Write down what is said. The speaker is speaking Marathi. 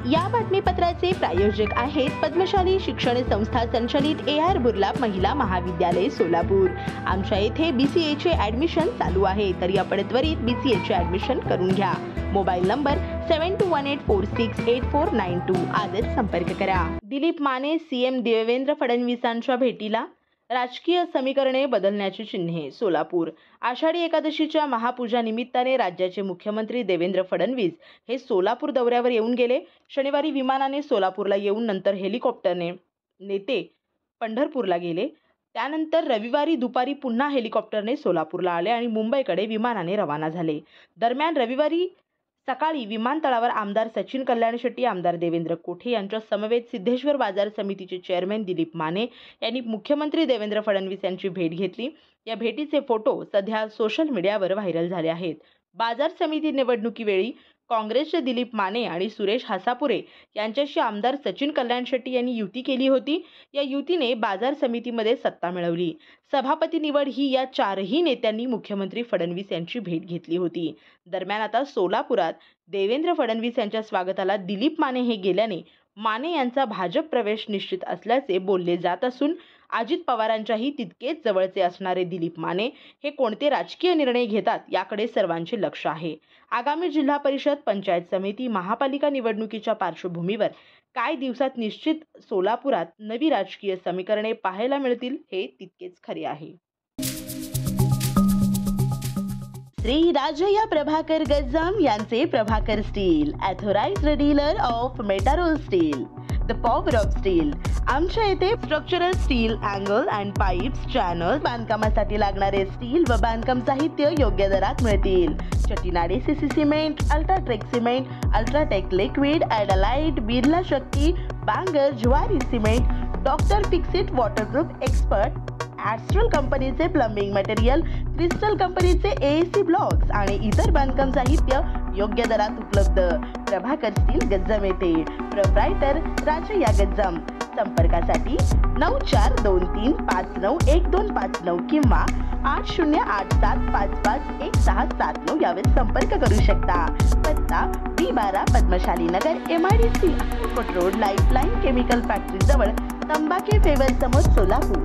या बातमीपत्राचे प्रायोजक आहेत पद्मशाली शिक्षण संस्था संचलित AR बुर्ला महिला महाविद्यालय सोलापूर। आमच्या येथे BCA चे ऍडमिशन चालू आहे, तरी आपण त्वरित BCA चे ऍडमिशन करून घ्या। मोबाईल नंबर 7218468492 आजच संपर्क करा। दिलीप माने CM देवेंद्र फडणवीसांच्या भेटीला राजकीय समीकरणे बदलण्याची चिन्हे। सोलापूर। आषाढी एकादशीच्या महापूजा निमित्ताने राज्याचे मुख्यमंत्री देवेंद्र फडणवीस हे सोलापूर दौऱ्यावर येऊन गेले। शनिवारी विमानाने सोलापूरला येऊन नंतर हेलिकॉप्टरने नेते पंढरपूरला गेले। त्यानंतर रविवारी दुपारी पुन्हा हेलिकॉप्टरने सोलापूरला आले आणि मुंबईकडे विमानाने रवाना झाले। दरम्यान रविवारी सकाळी विमानतळावर आमदार सचिन कल्याण शेट्टी, आमदार देवेंद्र कोठे यांच्या समवेत सिद्धेश्वर बाजार समितीचे चेअरमॅन दिलीप माने यांनी मुख्यमंत्री देवेंद्र फडणवीस यांची भेट घेतली। या भेटीचे फोटो सध्या सोशल मीडियावर व्हायरल झाले आहेत। बाजार समिती निवडणुकीवेळी काँग्रेसचे दिलीप माने आणि सुरेश हासापुरे यांच्याशी आमदार सचिन कल्याण शेट्टी यांनी युती केली होती। या युतीने बाजार समितीमध्ये सत्ता मिळवली। सभापती निवड ही या चारही नेत्यांनी मुख्यमंत्री फडणवीस यांची भेट घेतली होती। दरम्यान आता सोलापुरात देवेंद्र फडणवीस यांच्या स्वागताला दिलीप माने हे गेल्याने माने यांचा भाजप प्रवेश निश्चित असल्याचे बोलले जात असून अजित पवारांच्याही तितकेच जवळचे असणारे दिलीप माने हे कोणते राजकीय निर्णय घेतात याकडे सर्वांचे लक्ष आहे। आगामी जिल्हा परिषद, पंचायत समिती, महापालिका निवडणुकीच्या पार्श्वभूमीवर काही दिवसात निश्चित सोलापुरात नवी राजकीय समीकरणे पाहायला मिळतील हे तितकेच खरे आहे। श्री राजया प्रभाकर गज्जाम यांचे Prabhakar steel, authorised dealer of मेटारोल steel, the power of steel. आमच्या येथे structural steel, angle and pipes, channel, बांधकामासाठी लागणारे स्टील व बांधकाम साहित्य योग्य दरात मिळतील। Chettinad CC cement, UltraTech cement, UltraTech liquid, ॲडलाइट, Birla Shakti, Bangur, Zuari cement, doctor Fixit waterproof expert, Astral कंपनीचे प्लंबिंग मटेरियल, क्रिस्टल कंपनीचे AAC ब्लॉक्स आणि इतर बांधकाम साहित्य योग्य दरात उपलब्ध। प्रभाकर स्टील गज्जाम येथे। प्रोप्रायटर राजया गज्जाम। संपर्कासाठी 9423591259 किंवा 8087551679 यावर संपर्क करू शकता। पत्ता B12 पद्मशाली नगर, MIDC road, lifeline chemical factory जवळ, तंबाखे फेवर समोर, सोलापूर।